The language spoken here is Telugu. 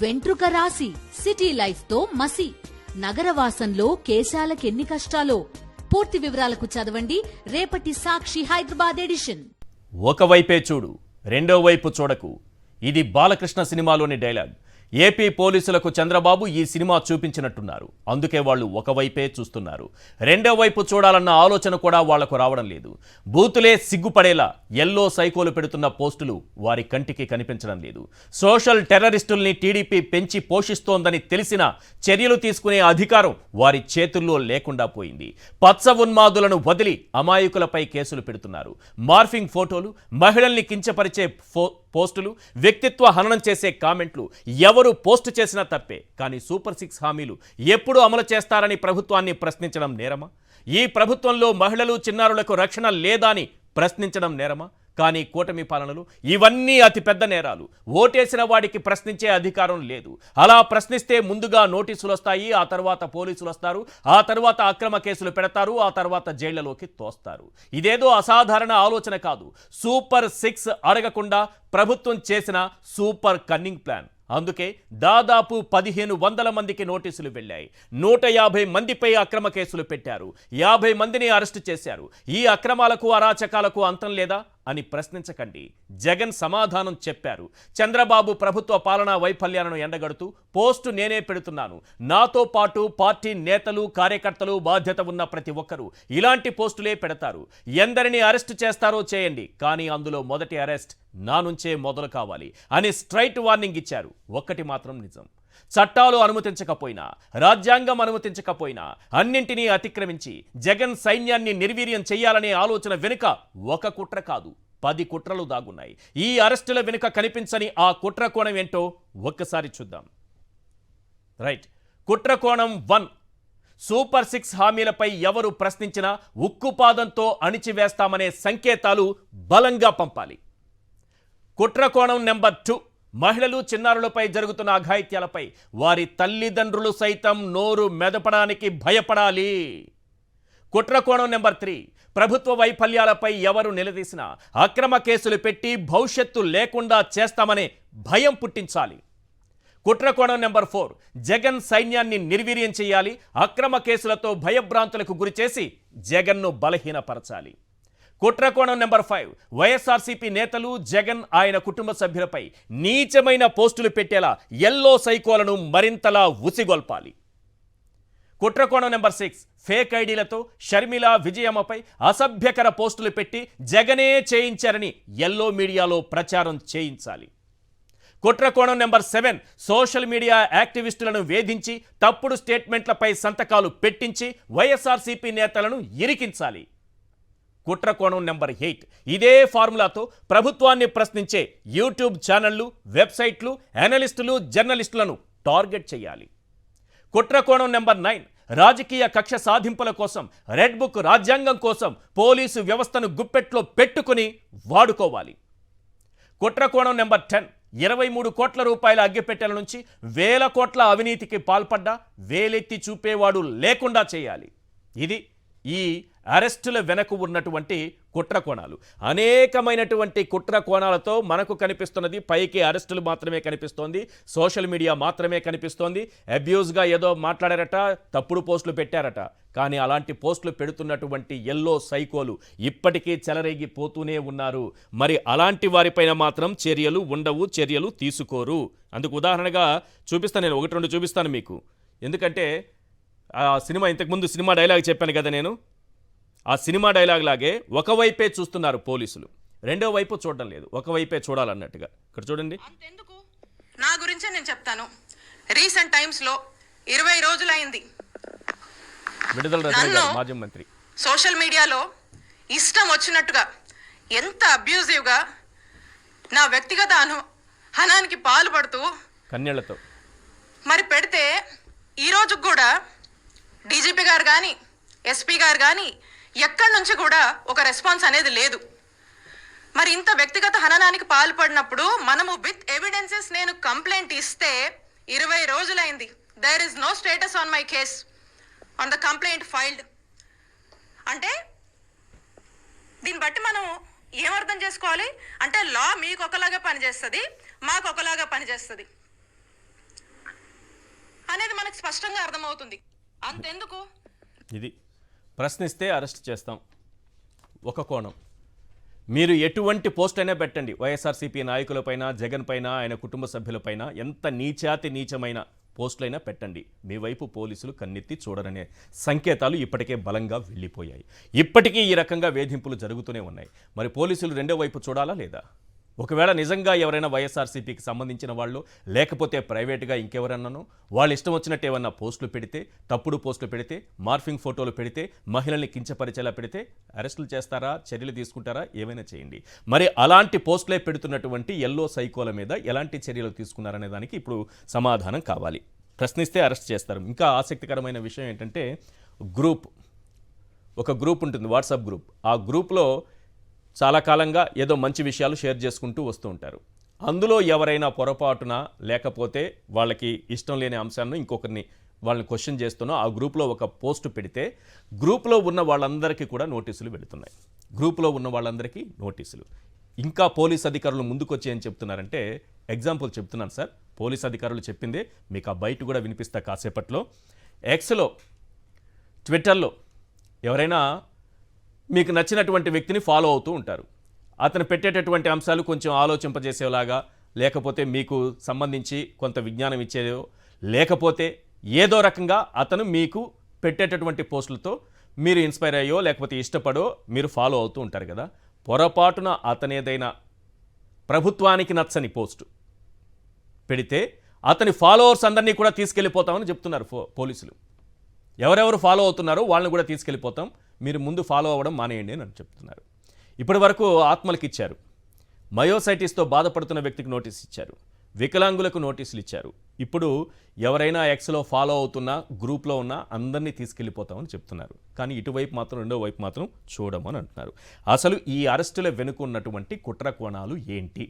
వెంట్రుక రాసి సిటీ లైఫ్ తో మసి నగరవాసంలో కేశాలకెన్ని కష్టాలో. పూర్తి వివరాలకు చదవండి రేపటి సాక్షి హైదరాబాద్ ఎడిషన్. ఒకవైపే చూడు రెండో వైపు చూడకు, ఇది బాలకృష్ణ సినిమాలోని డైలాగ్. ఏపీ పోలీసులకు చంద్రబాబు ఈ సినిమా చూపించినట్టున్నారు. అందుకే వాళ్ళు ఒకవైపే చూస్తున్నారు. రెండో వైపు చూడాలన్న ఆలోచన కూడా వాళ్లకు రావడం లేదు. బూతులే సిగ్గుపడేలా ఎల్లో సైకోలు పెడుతున్న పోస్టులు వారి కంటికి కనిపించడం లేదు. సోషల్ టెర్రరిస్టుల్ని టీడీపీ పెంచి పోషిస్తోందని తెలిసిన చర్యలు తీసుకునే అధికారం వారి చేతుల్లో లేకుండా పోయింది. పచ్చ ఉన్మాదులను వదిలి అమాయకులపై కేసులు పెడుతున్నారు. మార్ఫింగ్ ఫోటోలు, మహిళల్ని కించపరిచే పోస్టులు, వ్యక్తిత్వ హననం చేసే కామెంట్లు ఎవరు పోస్టు చేసినా తప్పే. కానీ సూపర్ 6 హామీలు ఎప్పుడు అమలు చేస్తారని ప్రభుత్వాన్ని ప్రశ్నించడం నేరమా? ఈ ప్రభుత్వంలో మహిళలు, చిన్నారులకు రక్షణ లేదా అని ప్రశ్నించడం నేరమా? కానీ కూటమి పాలనలు ఇవన్నీ అతిపెద్ద నేరాలు. ఓటేసిన వాడికి ప్రశ్నించే అధికారం లేదు. అలా ప్రశ్నిస్తే ముందుగా నోటీసులు వస్తాయి, ఆ తర్వాత పోలీసులు వస్తారు, ఆ తర్వాత అక్రమ కేసులు పెడతారు, ఆ తర్వాత జైళ్లలోకి తోస్తారు. ఇదేదో అసాధారణ ఆలోచన కాదు. సూపర్ 6 అడగకుండా ప్రభుత్వం చేసిన సూపర్ కన్నింగ్ ప్లాన్. అందుకే దాదాపు 1500 మందికి నోటీసులు వెళ్ళాయి. 150 మందిపై అక్రమ కేసులు పెట్టారు. 50 మందిని అరెస్టు చేశారు. ఈ అక్రమాలకు, అరాచకాలకు అంతం లేదా అని ప్రశ్నించకండి. జగన్ సమాధానం చెప్పారు. చంద్రబాబు ప్రభుత్వ పాలనా వైఫల్యాలను ఎండగడుతూ పోస్టు నేనే పెడుతున్నాను. నాతో పాటు పార్టీ నేతలు, కార్యకర్తలు, బాధ్యత ఉన్న ప్రతి ఒక్కరూ ఇలాంటి పోస్టులే పెడతారు. ఎందరిని అరెస్టు చేస్తారో చేయండి, కానీ అందులో మొదటి అరెస్ట్ నా నుంచే మొదలు కావాలి అని స్ట్రైట్ వార్నింగ్ ఇచ్చారు. ఒక్కటి మాత్రం నిజం, చట్టాలు అనుమతించకపోయినా, రాజ్యాంగం అనుమతించకపోయినా అన్నింటినీ అతిక్రమించి జగన్ సైన్యాన్ని నిర్వీర్యం చేయాలనే ఆలోచన వెనుక ఒక కుట్ర కాదు, 10 కుట్రలు దాగున్నాయి. ఈ అరెస్టుల వెనుక కనిపించని ఆ కుట్ర కోణం ఏంటో ఒక్కసారి చూద్దాం. రైట్, కుట్ర కోణం 1. సూపర్ 6 హామీలపై ఎవరు ప్రశ్నించినా ఉక్కుపాదంతో అణిచివేస్తామనే సంకేతాలు బలంగా పంపాలి. కుట్ర కోణం నెంబర్ 2. మహిళలు, చిన్నారులపై జరుగుతున్న అఘాయిత్యాలపై వారి తల్లిదండ్రులు సైతం నోరు మెదపడానికి భయపడాలి. కుట్ర కోణం నెంబర్ 3. ప్రభుత్వ వైఫల్యాలపై ఎవరు నిలదీసినా అక్రమ కేసులు పెట్టి భవిష్యత్తు లేకుండా చేస్తామనే భయం పుట్టించాలి. కుట్ర కోణం నెంబర్ 4. జగన్ సైన్యాన్ని నిర్వీర్యం చేయాలి. అక్రమ కేసులతో భయభ్రాంతులకు గురిచేసి జగన్ను బలహీనపరచాలి. కుట్ర కోణం నెంబర్ 5. వైఎస్ఆర్సీపీ నేతలు, జగన్, ఆయన కుటుంబ సభ్యులపై నీచమైన పోస్టులు పెట్టేలా ఎల్లో సైకోలను మరింతలా ఉసిగొల్పాలి. కుట్ర కోణం నెంబర్ 6. ఫేక్ ఐడీలతో షర్మిల, విజయమ్మపై అసభ్యకర పోస్టులు పెట్టి జగనే చేయించారని ఎల్లో మీడియాలో ప్రచారం చేయించాలి. కుట్ర కోణం నెంబర్ 7. సోషల్ మీడియా యాక్టివిస్టులను వేధించి తప్పుడు స్టేట్మెంట్లపై సంతకాలు పెట్టించి వైఎస్ఆర్సీపీ నేతలను ఇరికించాలి. కుట్ర కోణం నెంబర్ 8. ఇదే ఫార్ములాతో ప్రభుత్వాన్ని ప్రశ్నించే యూట్యూబ్ ఛానళ్లు, వెబ్సైట్లు, అనలిస్టులు, జర్నలిస్టులను టార్గెట్ చేయాలి. కుట్ర కోణం నెంబర్ 9. రాజకీయ కక్ష సాధింపుల కోసం, రెడ్ బుక్ రాజ్యాంగం కోసం పోలీసు వ్యవస్థను గుప్పెట్లో పెట్టుకుని వాడుకోవాలి. కుట్ర కోణం నెంబర్ 10. 23 కోట్ల రూపాయల అగ్గిపెట్టెల నుంచి వేల కోట్ల అవినీతికి పాల్పడ్డా వేలెత్తి చూపేవాడు లేకుండా చేయాలి. ఇది ఈ అరెస్టుల వెనక ఉన్నటువంటి కుట్ర కోణాలు. అనేకమైనటువంటి కుట్ర కోణాలతో మనకు కనిపిస్తున్నది పైకి అరెస్టులు మాత్రమే కనిపిస్తోంది, సోషల్ మీడియా మాత్రమే కనిపిస్తోంది. అబ్యూజ్గా ఏదో మాట్లాడారట, తప్పుడు పోస్టులు పెట్టారట. కానీ అలాంటి పోస్టులు పెడుతున్నటువంటి ఎల్లో సైకోలు ఇప్పటికీ చెలరేగిపోతూనే ఉన్నారు. మరి అలాంటి వారిపైన మాత్రం చర్యలు ఉండవు, చర్యలు తీసుకోరు. అందుకు ఉదాహరణగా చూపిస్తాను, నేను 1-2 చూపిస్తాను మీకు. ఎందుకంటే ఆ సినిమా, ఇంతకుముందు సినిమా డైలాగ్ చెప్పాను కదా నేను, ఆ సినిమా డైలాగ్ లాగే ఒకవైపే చూస్తున్నారు పోలీసులు, రెండో వైపు చూడడం లేదు, ఒకవైపే చూడాలన్నట్టుగా. ఇక్కడ చూడండి. అంతెందుకు, నా గురించే నేను చెప్తాను. రీసెంట్ టైమ్స్లో 20 రోజులైంది విడుదల రజనీ గారు, మాజీ మంత్రి, సోషల్ మీడియాలో ఇష్టం వచ్చినట్టుగా, ఎంత అబ్యూజివ్గా నా వ్యక్తిగత హనానికి పాల్పడుతూ కన్యళ్లతో మరి పెడితే, ఈరోజు కూడా డీజీపీ గారు కానీ, ఎస్పీ గారు కానీ ఎక్కడి నుంచి కూడా ఒక రెస్పాన్స్ అనేది లేదు. మరి ఇంత వ్యక్తిగత హననానికి పాల్పడినప్పుడు మనము విత్ ఎవిడెన్సెస్ నేను కంప్లైంట్ ఇస్తే 20 రోజులైంది. There is no status on my case on the complaint filed. అంటే దీన్ని బట్టి మనం ఏమర్థం చేసుకోవాలి అంటే, లా మీకు ఒకలాగా పనిచేస్తుంది, మాకు ఒకలాగా పనిచేస్తుంది. స్పష్టంగా అర్థమవుతుంది. అంతెందుకు, ఇది ప్రశ్నిస్తే అరెస్ట్ చేస్తాం ఒక కోణం. మీరు ఎటువంటి పోస్ట్ అయినా పెట్టండి, వైఎస్ఆర్సీపీ నాయకులపైన, జగన్ పైన, ఆయన కుటుంబ సభ్యులపైన ఎంత నీచాతి నీచమైన పోస్టులైనా పెట్టండి, మీ వైపు పోలీసులు కన్నెత్తి చూడరనే సంకేతాలు ఇప్పటికే బలంగా వెళ్ళిపోయాయి. ఇప్పటికీ ఈ రకంగా వేధింపులు జరుగుతూనే ఉన్నాయి. మరి పోలీసులు రెండో వైపు చూడాలా లేదా? ఒకవేళ నిజంగా ఎవరైనా వైఎస్ఆర్సీపీకి సంబంధించిన వాళ్ళు, లేకపోతే ప్రైవేటుగా ఇంకెవరన్నానో వాళ్ళు ఇష్టం వచ్చినట్టు ఏమన్నా పోస్టులు పెడితే, తప్పుడు పోస్టులు పెడితే, మార్ఫింగ్ ఫోటోలు పెడితే, మహిళల్ని కించపరిచేలా పెడితే అరెస్టులు చేస్తారా, చర్యలు తీసుకుంటారా, ఏమైనా చేయండి. మరి అలాంటి పోస్టులే పెడుతున్నటువంటి ఎల్లో సైకోల మీద ఎలాంటి చర్యలు తీసుకున్నారనే దానికి ఇప్పుడు సమాధానం కావాలి. ప్రశ్నిస్తే అరెస్ట్ చేస్తారు. ఇంకా ఆసక్తికరమైన విషయం ఏంటంటే, ఒక గ్రూప్ ఉంటుంది, వాట్సాప్ గ్రూప్. ఆ గ్రూప్లో చాలా కాలంగా ఏదో మంచి విషయాలు షేర్ చేసుకుంటూ వస్తూ ఉంటారు. అందులో ఎవరైనా పొరపాటున, లేకపోతే వాళ్ళకి ఇష్టం లేని అంశాలను ఇంకొకరిని వాళ్ళని క్వశ్చన్ చేస్తున్నా ఆ గ్రూప్లో ఒక పోస్ట్ పెడితే గ్రూప్లో ఉన్న వాళ్ళందరికీ కూడా నోటీసులు వెళుతున్నాయి. గ్రూప్లో ఉన్న వాళ్ళందరికీ నోటీసులు. ఇంకా పోలీస్ అధికారులు ముందుకొచ్చి ఏం చెప్తున్నారంటే, ఎగ్జాంపుల్ చెప్తున్నాను సార్, పోలీస్ అధికారులు చెప్పిందే మీకు ఆ బయట కూడా వినిపిస్తా కాసేపట్లో. ఎక్స్లో, ట్విట్టర్లో ఎవరైనా మీకు నచ్చినటువంటి వ్యక్తిని ఫాలో అవుతూ ఉంటారు. అతను పెట్టేటటువంటి అంశాలు కొంచెం ఆలోచింపజేసేలాగా, లేకపోతే మీకు సంబంధించి కొంత విజ్ఞానం ఇచ్చేదో, లేకపోతే ఏదో రకంగా అతను మీకు పెట్టేటటువంటి పోస్టులతో మీరు ఇన్స్పైర్ అయ్యో లేకపోతే ఇష్టపడో మీరు ఫాలో అవుతూ ఉంటారు కదా. పొరపాటున అతను ఏదైనా ప్రభుత్వానికి నచ్చని పోస్టు పెడితే అతని ఫాలోవర్స్ అందరినీ కూడా తీసుకెళ్ళిపోతామని చెప్తున్నారు పోలీసులు. ఎవరెవరు ఫాలో అవుతున్నారో వాళ్ళని కూడా తీసుకెళ్ళిపోతాం, మీరు ముందు ఫాలో అవ్వడం మానేయండి అని చెప్తున్నారు. ఇప్పటి వరకు ఆత్మలకు ఇచ్చారు, మయోసైటిస్తో బాధపడుతున్న వ్యక్తికి నోటీస్ ఇచ్చారు, వికలాంగులకు నోటీసులు ఇచ్చారు. ఇప్పుడు ఎవరైనా ఎక్స్లో ఫాలో అవుతున్నా, గ్రూప్లో ఉన్నా అందరినీ తీసుకెళ్ళిపోతామని చెప్తున్నారు. కానీ ఇటువైపు మాత్రం, రెండో వైపు మాత్రం చూడమని అంటున్నారు. అసలు ఈ అరెస్టుల వెనుక ఉన్నటువంటి కుట్ర కోణాలు ఏంటి?